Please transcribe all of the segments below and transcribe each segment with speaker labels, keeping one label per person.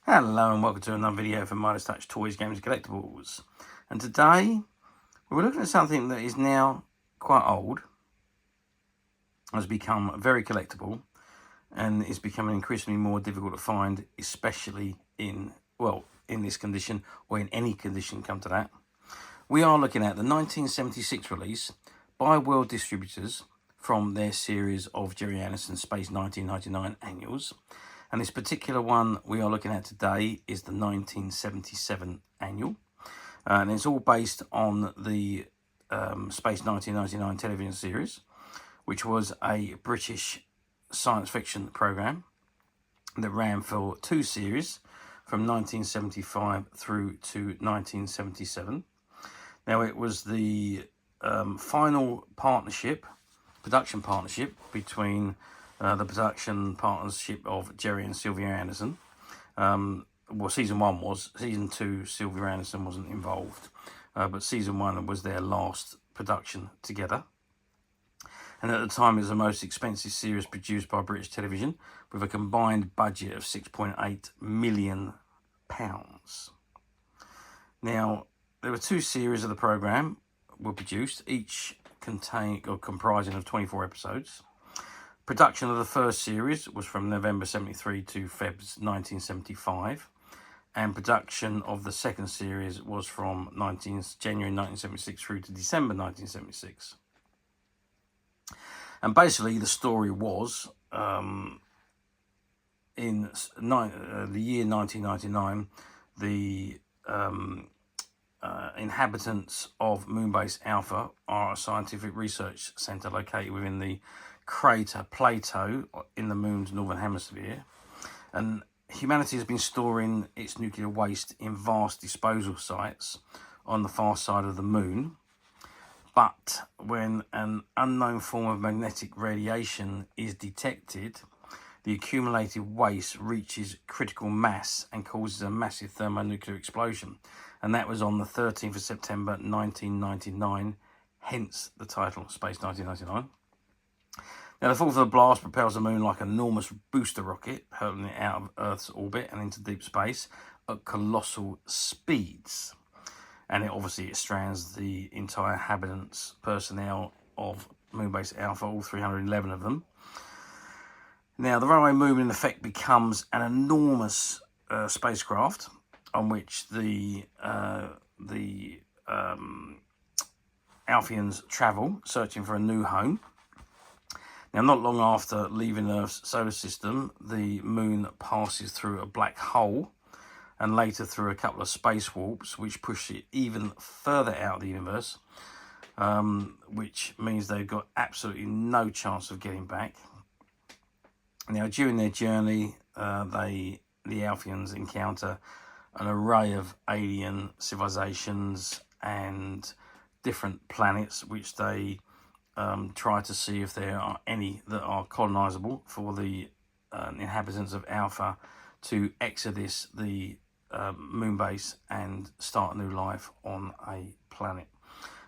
Speaker 1: Hello and welcome to another video from Midas Touch Toys, Games and Collectibles. And today we're looking at something that is now quite old, has become very collectible, and is becoming increasingly more difficult to find, especially in this condition, or in any condition come to that. We are looking at the 1976 release by World Distributors from their series of Gerry Andersons Space 1999 annuals. And this particular one we are looking at today is the 1977 annual. And it's all based on the Space 1999 television series, which was a British science fiction program that ran for 2 series from 1975 through to 1977. Now, it was the final production partnership between the production partnership of Gerry and Sylvia Anderson. Season 1 was. Season 2, Sylvia Anderson wasn't involved. But Season 1 was their last production together. And at the time, it was the most expensive series produced by British television, with a combined budget of £6.8 million. Now, there were 2 series of the programme were produced, each comprising of 24 episodes. Production of the first series was from November 73 to February 1975, and production of the second series was from January 1976 through to December 1976. And basically, the story was in the year 1999, the inhabitants of Moonbase Alpha are a scientific research centre located within the crater Plato in the moon's northern hemisphere, and humanity has been storing its nuclear waste in vast disposal sites on the far side of the moon. But when an unknown form of magnetic radiation is detected, the accumulated waste reaches critical mass and causes a massive thermonuclear explosion, and that was on the 13th of September 1999, hence the title Space 1999. Now, the force of the blast propels the moon like an enormous booster rocket, hurling it out of Earth's orbit and into deep space at colossal speeds. And it strands the entire inhabitants, personnel of Moonbase Alpha, all 311 of them. Now, the runaway moon, in effect, becomes an enormous spacecraft on which the Alphians travel, searching for a new home. Now, not long after leaving Earth's solar system, the moon passes through a black hole and later through a couple of space warps, which push it even further out of the universe, which means they've got absolutely no chance of getting back. Now, during their journey, the Alphians encounter an array of alien civilizations and different planets, which they try to see if there are any that are colonizable for the inhabitants of Alpha to exodus the moon base and start a new life on a planet.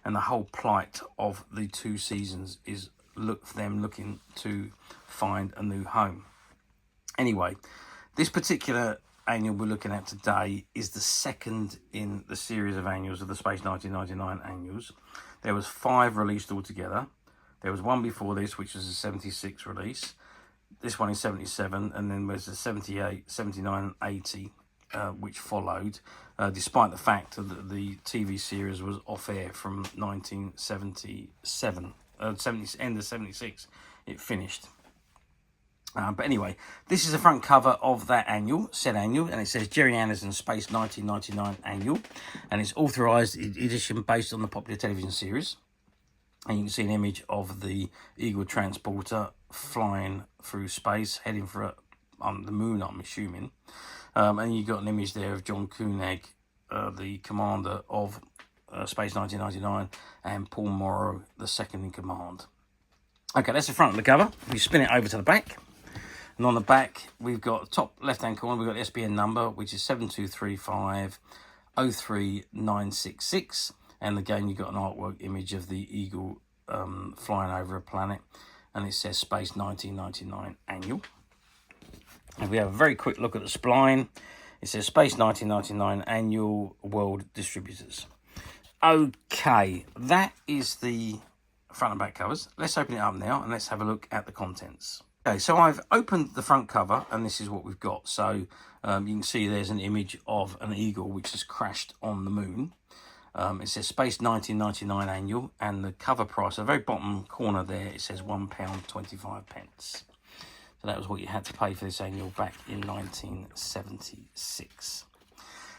Speaker 1: And the whole plight of the 2 seasons is them looking to find a new home. Anyway, this particular annual we're looking at today is the second in the series of annuals of the Space 1999 annuals. There was 5 released altogether. There was one before this, which was a 76 release. This one is 77, and then there's a 78, 79, and 80, which followed, despite the fact that the TV series was off air from 1977. End of 76, it finished. But anyway, this is the front cover of that said annual, and it says Gerry Andersons Space 1999 annual, and it's authorised edition based on the popular television series. And you can see an image of the Eagle transporter flying through space, heading for the moon, I'm assuming. And you've got an image there of Commander Koenig, the commander of Space 1999, and Paul Morrow, the second in command. Okay, that's the front of the cover. We spin it over to the back. And on the back, we've got top left-hand corner, we've got the SBN number, which is 7235 03966. And again, you've got an artwork image of the Eagle flying over a planet. And it says Space 1999 annual. And we have a very quick look at the spline. It says Space 1999 Annual World Distributors. Okay, that is the front and back covers. Let's open it up now and let's have a look at the contents. Okay, so I've opened the front cover and this is what we've got. So you can see there's an image of an eagle which has crashed on the moon. It says Space 1999 Annual, and the cover price, at the very bottom corner there, it says £1.25. So that was what you had to pay for this annual back in 1976.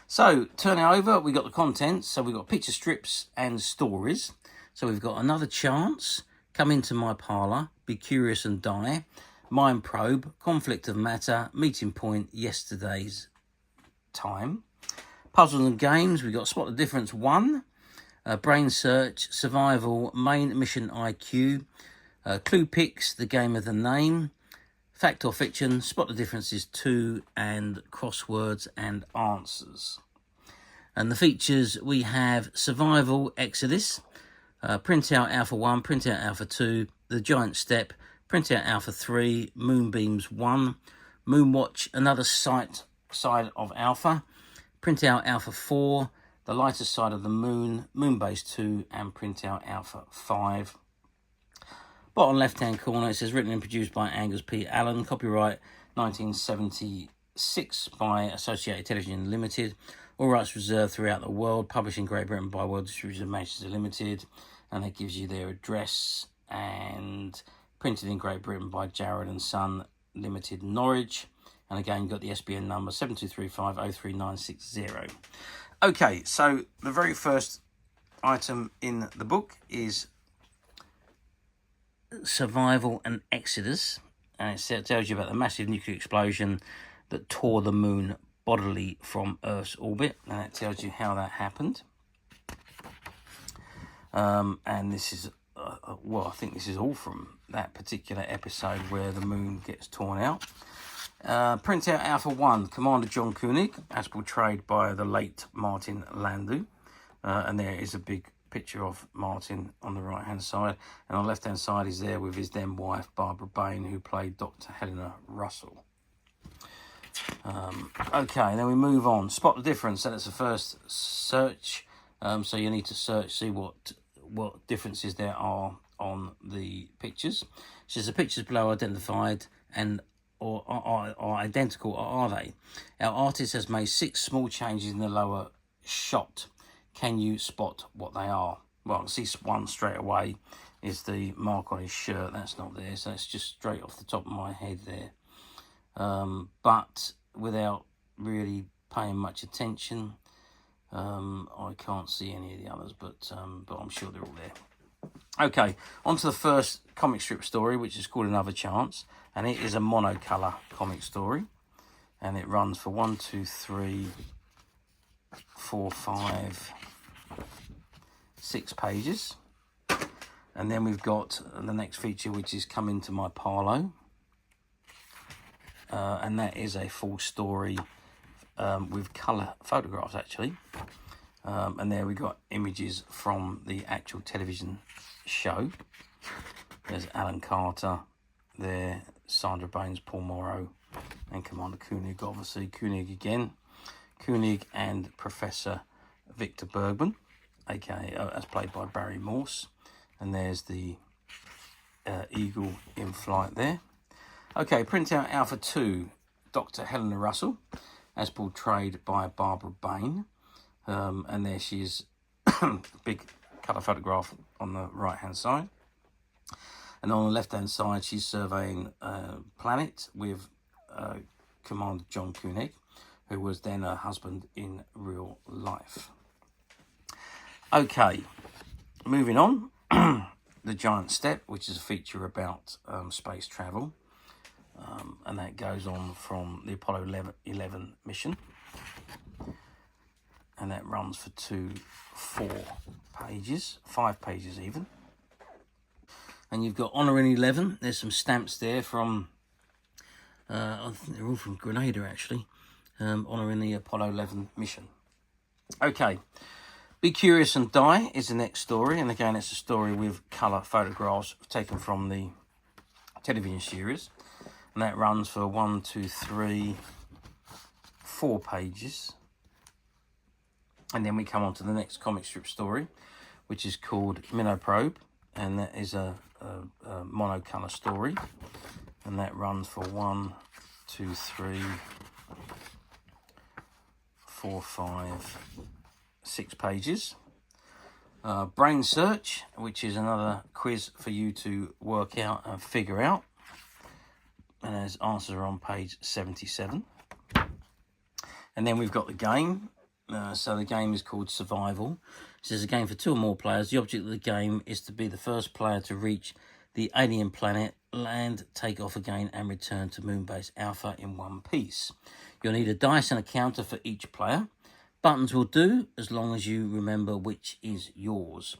Speaker 1: So, turn it over, we got the contents. So we've got picture strips and stories. So we've got Another Chance, Come Into My Parlour, Be Curious and Die, Mind Probe, Conflict of Matter, Meeting Point, Yesterday's Time. Puzzles and Games, we've got Spot the Difference 1, Brain Search, Survival, Main Mission IQ, Clue Picks, The Game of the Name, Fact or Fiction, Spot the Differences 2, and Crosswords and Answers. And the features, we have Survival Exodus, Print Out Alpha 1, Print Out Alpha 2, The Giant Step, Print Out Alpha 3, Moonbeams 1, Moonwatch, Another Side of Alpha, Print Out Alpha 4, The Lighter Side of the Moon, Moonbase 2, and Print Out Alpha 5. Bottom left-hand corner, it says written and produced by Angus P. Allen, copyright 1976 by Associated Television Limited, all rights reserved throughout the world, published in Great Britain by World Distributors Manchester Limited, and it gives you their address, and printed in Great Britain by Jarrod & Son Limited, Norwich. And again, you've got the SBN number 7235 03960. Okay, so the very first item in the book is Survival and Exodus. And it tells you about the massive nuclear explosion that tore the moon bodily from Earth's orbit. And it tells you how that happened. And this is, well, I think this is all from that particular episode where the moon gets torn out. Print Out Alpha 1, Commander John Koenig, as portrayed by the late Martin Landau. And there is a big picture of Martin on the right-hand side. And on the left-hand side is there with his then wife, Barbara Bain, who played Dr. Helena Russell. Okay, and then we move on. Spot the Difference, that's the first search. So you need to search, see what differences there are on the pictures. It says the pictures below identified and or are identical, or are they? Our artist has made 6 small changes in the lower shot. Can you spot what they are? Well, I can see one straight away is the mark on his shirt. That's not there, so it's just straight off the top of my head there. But without really paying much attention, I can't see any of the others, but I'm sure they're all there. Okay, on to the first comic strip story, which is called Another Chance, and it is a monocolour comic story, and it runs for 1, 2, 3, 4, 5, 6 pages. And then we've got the next feature, which is Come Into My Parlour, and that is a full story with colour photographs, actually. And there we got images from the actual television show. There's Alan Carter there, Sandra Baines, Paul Morrow, and Commander Koenig, obviously. Koenig again. Koenig and Professor Victor Bergman, aka as played by Barry Morse. And there's the eagle in flight there. Okay, Print Out Alpha 2, Dr. Helena Russell, as portrayed by Barbara Bain. And there she is, big colour photograph on the right-hand side. And on the left-hand side, she's surveying a planet with Commander John Koenig, who was then her husband in real life. Okay, moving on. The Giant Step, which is a feature about space travel. And that goes on from the Apollo 11 mission. And that runs for 4 pages, 5 pages even. And you've got Honouring 11. There's some stamps there from, I think they're all from Grenada actually, honouring the Apollo 11 mission. Okay, Be Curious and Die is the next story. And again, it's a story with colour photographs taken from the television series. And that runs for 1, 2, 3, 4 pages. And then we come on to the next comic strip story, which is called Minnow Probe, and that is a monocolour story, and that runs for 1, 2, 3, 4, 5, 6 pages. Brain Search, which is another quiz for you to work out and figure out, and his answers are on page 77. And then we've got the game. So the game is called Survival. This is a game for 2 or more players. The object of the game is to be the first player to reach the alien planet, land, take off again, and return to Moonbase Alpha in one piece. You'll need a dice and a counter for each player. Buttons will do as long as you remember which is yours.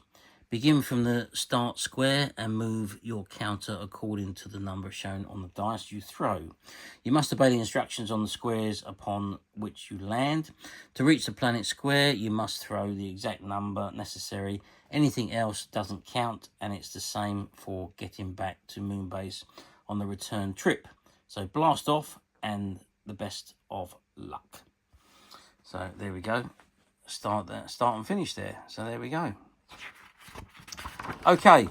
Speaker 1: Begin from the start square and move your counter according to the number shown on the dice you throw. You must obey the instructions on the squares upon which you land. To reach the planet square, you must throw the exact number necessary. Anything else doesn't count, and it's the same for getting back to Moonbase on the return trip. So blast off, and the best of luck. So there we go. Start and finish there. So there we go. Okay,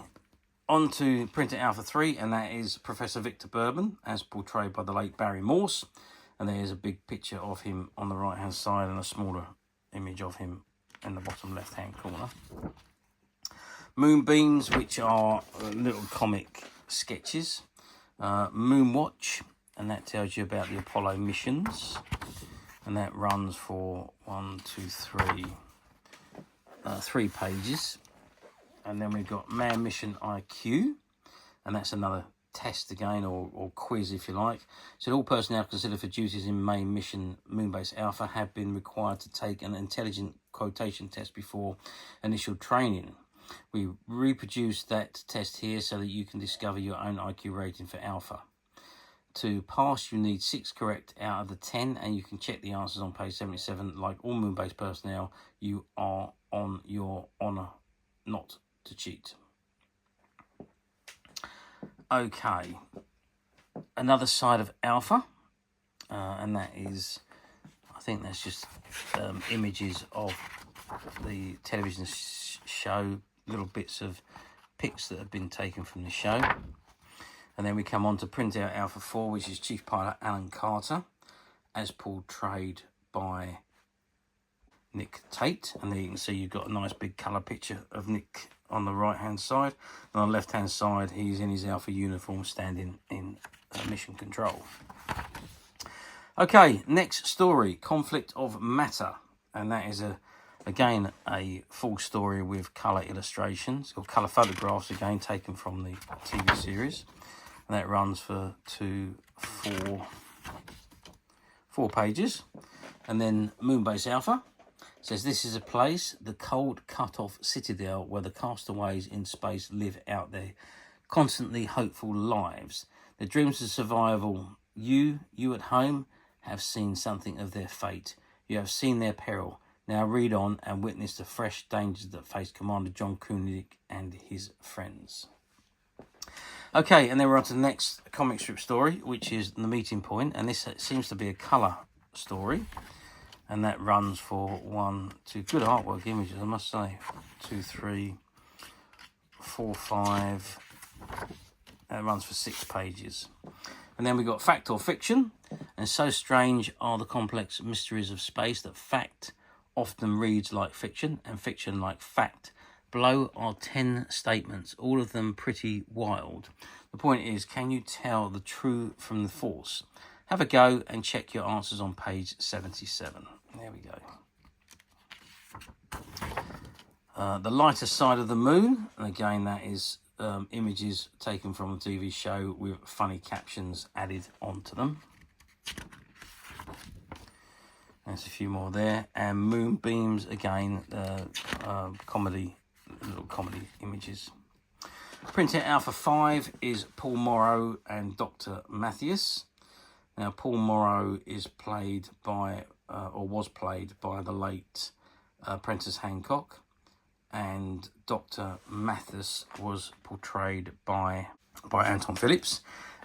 Speaker 1: on to Printer Alpha 3, and that is Professor Victor Bourbon, as portrayed by the late Barry Morse. And there's a big picture of him on the right-hand side and a smaller image of him in the bottom left-hand corner. Moonbeams, which are little comic sketches. Moonwatch, and that tells you about the Apollo missions. And that runs for 3 pages. And then we've got Man Mission IQ, and that's another test again, or quiz if you like. So all personnel considered for duties in main mission Moonbase Alpha have been required to take an intelligent quotation test before initial training. We reproduce that test here so that you can discover your own IQ rating for Alpha. To pass, you need 6 correct out of the 10, and you can check the answers on page 77. Like all Moonbase personnel, you are on your honour not to cheat. Okay, another side of Alpha, and that is, I think that's just images of the television show, little bits of pics that have been taken from the show. And then we come on to print out Alpha 4, which is Chief Pilot Alan Carter, as portrayed by Nick Tate. And there you can see you've got a nice big colour picture of Nick on the right hand side, and on the left hand side he's in his Alpha uniform standing in mission control. Okay, next story, Conflict of Matter, and that is again a full story with colour illustrations, or colour photographs again taken from the TV series, and that runs for 4 pages. And then Moonbase Alpha says this is a place, the cold cut-off citadel, where the castaways in space live out their constantly hopeful lives. The dreams of survival, you at home, have seen something of their fate. You have seen their peril. Now read on and witness the fresh dangers that face Commander Koenig and his friends. Okay, and then we're on to the next comic strip story, which is The Meeting Point, and this seems to be a colour story. And that runs for 2 good artwork images, I must say. 2, 3, 4, 5. And it runs for 6 pages. And then we've got Fact or Fiction. And so strange are the complex mysteries of space that fact often reads like fiction and fiction like fact. Below are 10 statements, all of them pretty wild. The point is, can you tell the true from the false? Have a go and check your answers on page 77. There we go. The Lighter Side of the Moon. And again, that is images taken from the TV show with funny captions added onto them. There's a few more there. And Moonbeams, again, little comedy images. Printer Alpha 5 is Paul Morrow and Dr. Matthias. Now, Paul Morrow is played by, or was played by the late Prentice Hancock, and Dr. Mathis was portrayed by Anton Phillips.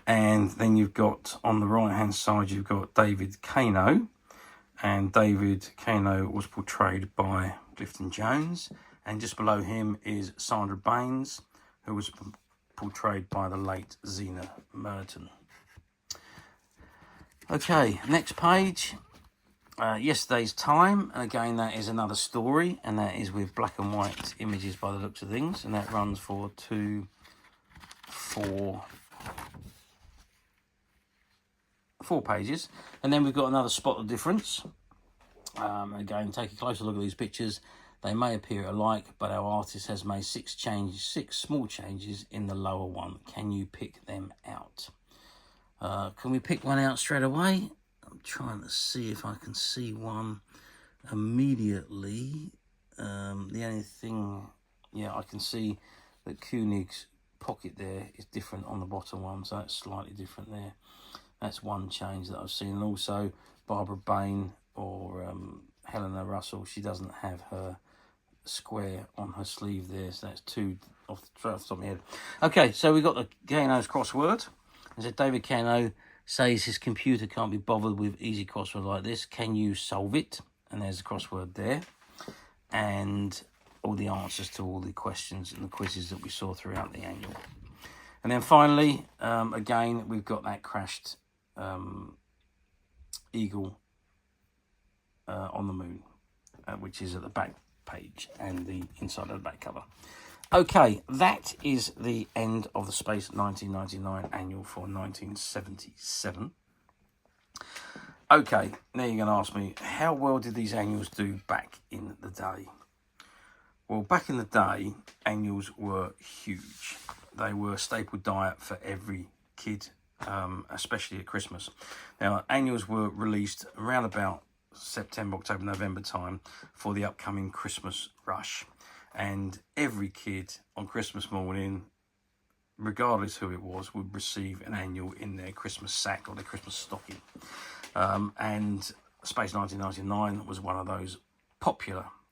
Speaker 1: And then you've got, on the right-hand side, you've got David Kano, And David Koenig was portrayed by Clifton Jones. And just below him is Sandra Baines, who was portrayed by the late Zena Merton. Okay, next page. Yesterday's Time, and again that is another story, and that is with black and white images by the looks of things, and that runs for 4 pages. And then we've got another Spot the Difference. Again, take a closer look at these pictures. They may appear alike, but our artist has made 6 small changes in the lower one. Can you pick them out? Can we pick one out straight away? I'm trying to see if I can see one immediately. The only thing, yeah, I can see that Koenig's pocket there is different on the bottom one, so that's slightly different there. That's one change that I've seen. And also Barbara Bain or Helena Russell, she doesn't have her square on her sleeve there, so that's 2 off the top of my head. Okay, so we've got the Koenig's crossword. It said David Koenig says his computer can't be bothered with easy crossword like this. Can you solve it? And there's the crossword there. And all the answers to all the questions and the quizzes that we saw throughout the annual. And then finally, again, we've got that crashed eagle on the moon, which is at the back page and the inside of the back cover. Okay, that is the end of the Space 1999 annual for 1977. Okay, now you're going to ask me, how well did these annuals do back in the day? Well, back in the day, annuals were huge. They were a staple diet for every kid, especially at Christmas. Now, annuals were released around about September, October, November time for the upcoming Christmas rush. And every kid on Christmas morning, regardless who it was, would receive an annual in their Christmas sack or their Christmas stocking. And Space 1999 was one of those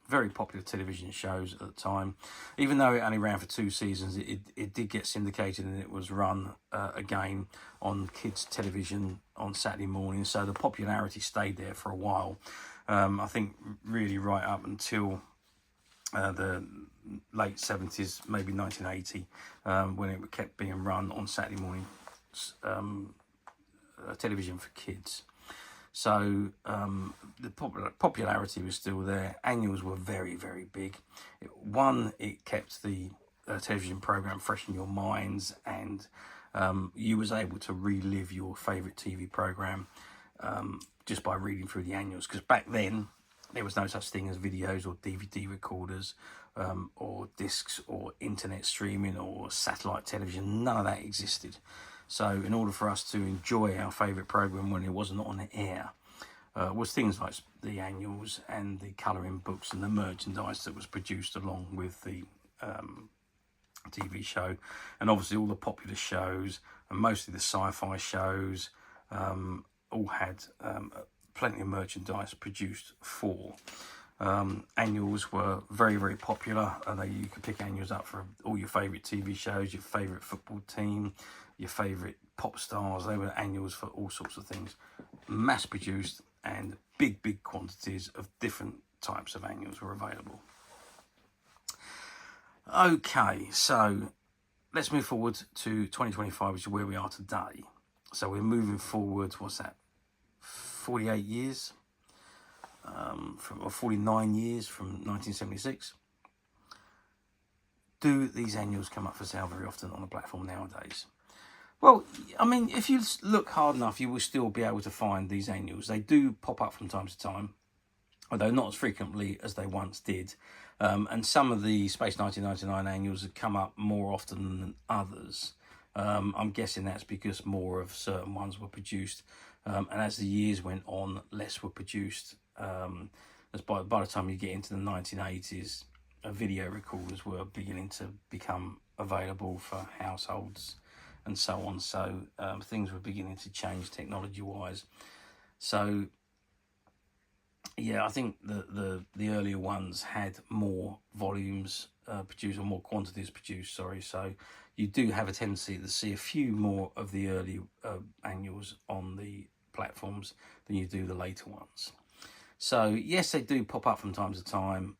Speaker 1: very popular television shows at the time. Even though it only ran for 2 seasons, it did get syndicated, and it was run again on kids' television on Saturday morning. So the popularity stayed there for a while. I think really right up until the late 70s, maybe 1980, when it kept being run on Saturday morning television for kids. So the popularity was still there. Annuals were very, very big. It kept the television program fresh in your minds, and you was able to relive your favourite TV program just by reading through the annuals. Because back then, there was no such thing as videos or DVD recorders or discs or internet streaming or satellite television. None of that existed. So in order for us to enjoy our favourite programme when it wasn't on the air, was things like the annuals and the colouring books and the merchandise that was produced along with the TV show. And obviously all the popular shows, and mostly the sci-fi shows, all had plenty of merchandise produced for. Annuals were very, very popular. You could pick annuals up for all your favourite TV shows, your favourite football team, your favourite pop stars. They were annuals for all sorts of things. Mass produced, and big quantities of different types of annuals were available. Okay, so let's move forward to 2025, which is where we are today. So we're moving forward, what's that, 48 years? Or 49 years from 1976. Do these annuals come up for sale very often on the platform nowadays? Well, I mean, if you look hard enough, you will still be able to find these annuals. They do pop up from time to time, although not as frequently as they once did. And some of the Space 1999 annuals have come up more often than others. I'm guessing that's because more of certain ones were produced. And as the years went on, less were produced. As by the time you get into the 1980s, video recorders were beginning to become available for households and so on. So things were beginning to change technology-wise. So yeah, I think the earlier ones had more volumes produced, or more quantities produced, sorry. So you do have a tendency to see a few more of the early annuals on the platforms than you do the later ones. So yes, they do pop up from time to time.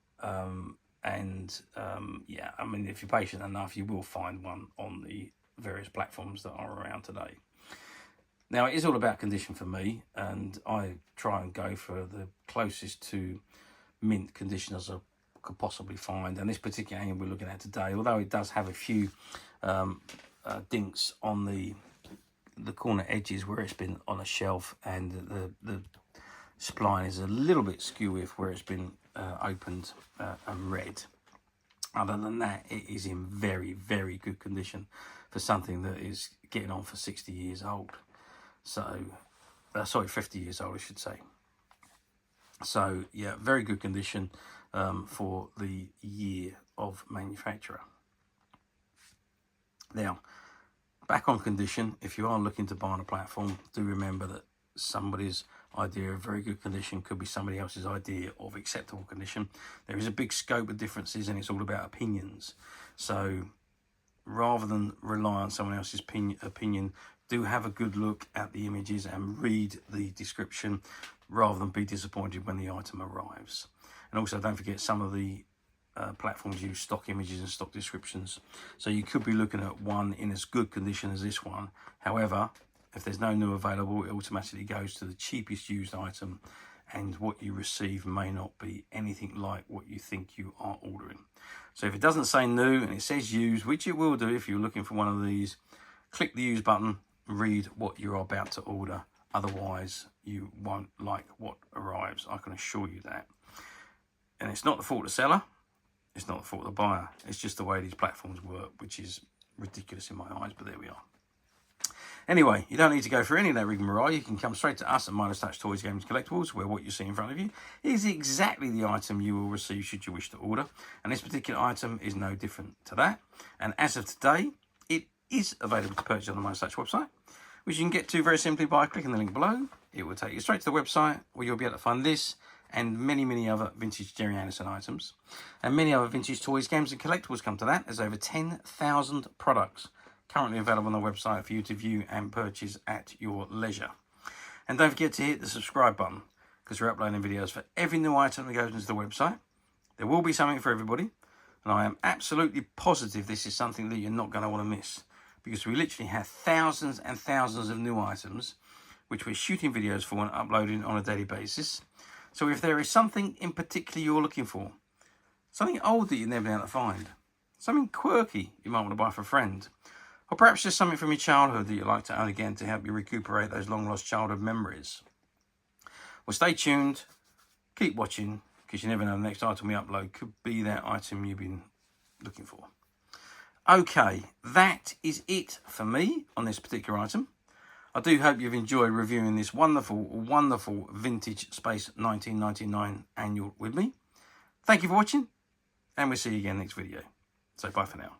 Speaker 1: Yeah, I mean, if you're patient enough, you will find one on the various platforms that are around today. Now, it is all about condition for me, and I try and go for the closest to mint condition as I could possibly find. And this particular angle we're looking at today, although it does have a few dinks on the corner edges where it's been on a shelf, and the spline is a little bit skewy where it's been opened and read. Other than that, it is in very, very good condition for something that is getting on for 60 years old. So, sorry, 50 years old, I should say. So, yeah, very good condition for the year of manufacturer. Now, back on condition, if you are looking to buy on a platform, do remember that somebody's idea of very good condition could be somebody else's idea of acceptable condition. There is a big scope of differences, and it's all about opinions. So rather than rely on someone else's opinion, do have a good look at the images and read the description rather than be disappointed when the item arrives. And also don't forget, some of the platforms use stock images and stock descriptions, so you could be looking at one in as good condition as this one. However, if there's no new available, it automatically goes to the cheapest used item, and what you receive may not be anything like what you think you are ordering. So if it doesn't say new and it says used, which it will do if you're looking for one of these, click the use button, read what you're about to order. Otherwise, you won't like what arrives, I can assure you that. And it's not the fault of the seller, it's not the fault of the buyer, it's just the way these platforms work, which is ridiculous in my eyes, but there we are. Anyway, you don't need to go through any of that rigmarole. You can come straight to us at Midas Touch Toys, Games, Collectibles, where what you see in front of you is exactly the item you will receive should you wish to order. And this particular item is no different to that. And as of today, it is available to purchase on the Midas Touch website, which you can get to very simply by clicking the link below. It will take you straight to the website, where you'll be able to find this and many, many other vintage Gerry Anderson items. And many other vintage toys, games, and collectibles come to that. There's over 10,000 products currently available on the website for you to view and purchase at your leisure. And don't forget to hit the subscribe button, because we're uploading videos for every new item that goes into the website. There will be something for everybody, and I am absolutely positive this is something that you're not going to want to miss, because we literally have thousands and thousands of new items which we're shooting videos for and uploading on a daily basis. So if there is something in particular you're looking for, something old that you've never been able to find, something quirky you might want to buy for a friend, or perhaps just something from your childhood that you'd like to own again to help you recuperate those long-lost childhood memories. Well, stay tuned, keep watching, because you never know, the next item we upload could be that item you've been looking for. Okay, that is it for me on this particular item. I do hope you've enjoyed reviewing this wonderful, wonderful vintage Space 1999 annual with me. Thank you for watching, and we'll see you again next video. So bye for now.